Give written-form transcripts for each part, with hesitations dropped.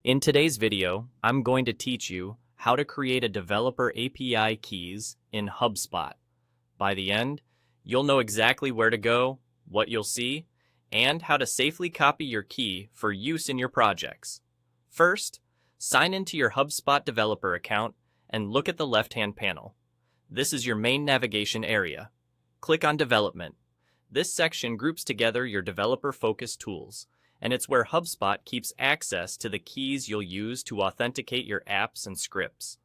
In today's video, I'm going to teach you how to create a developer API keys in HubSpot. By the end, you'll know exactly where to go, what you'll see, and how to safely copy your key for use in your projects. First, sign into your HubSpot developer account and look at the left-hand panel. This is your main navigation area. Click on Development. This section groups together your developer-focused tools, and it's where HubSpot keeps access to the keys you'll use to authenticate your apps and scripts.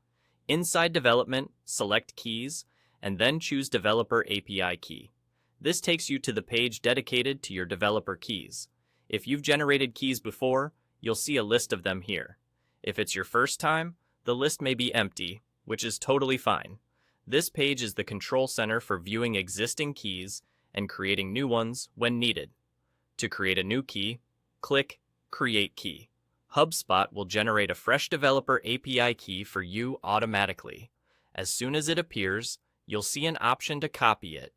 Inside Development, select Keys, and then choose Developer API Key. This takes you to the page dedicated to your developer keys. If you've generated keys before, you'll see a list of them here. If it's your first time, the list may be empty, which is totally fine. This page is the control center for viewing existing keys and creating new ones when needed. To create a new key, click Create Key. HubSpot will generate a fresh developer API key for you automatically. As soon as it appears, you'll see an option to copy it.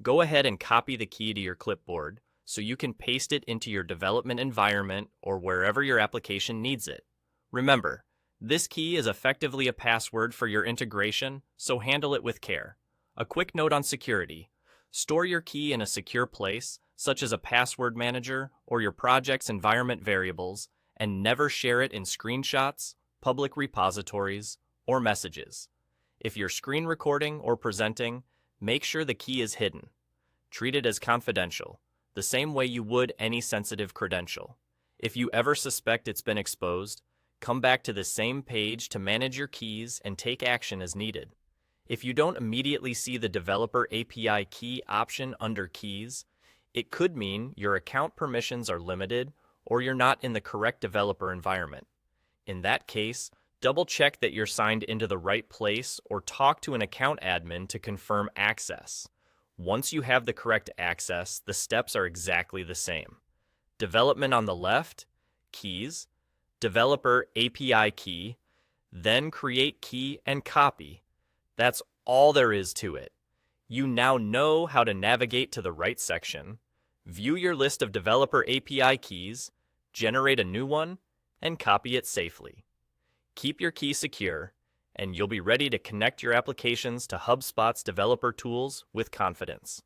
Go ahead and copy the key to your clipboard so you can paste it into your development environment or wherever your application needs it. Remember, this key is effectively a password for your integration, so handle it with care. A quick note on security. Store your key in a secure place, such as a password manager or your project's environment variables, and never share it in screenshots, public repositories, or messages. If you're screen recording or presenting, make sure the key is hidden. Treat it as confidential, the same way you would any sensitive credential. If you ever suspect it's been exposed, come back to the same page to manage your keys and take action as needed. If you don't immediately see the Developer API Key option under Keys, it could mean your account permissions are limited or you're not in the correct developer environment. In that case, double-check that you're signed into the right place or talk to an account admin to confirm access. Once you have the correct access, the steps are exactly the same. Development on the left, Keys, Developer API Key, then Create Key and Copy. That's all there is to it. You now know how to navigate to the right section, view your list of developer API keys, generate a new one, and copy it safely. Keep your key secure, and you'll be ready to connect your applications to HubSpot's developer tools with confidence.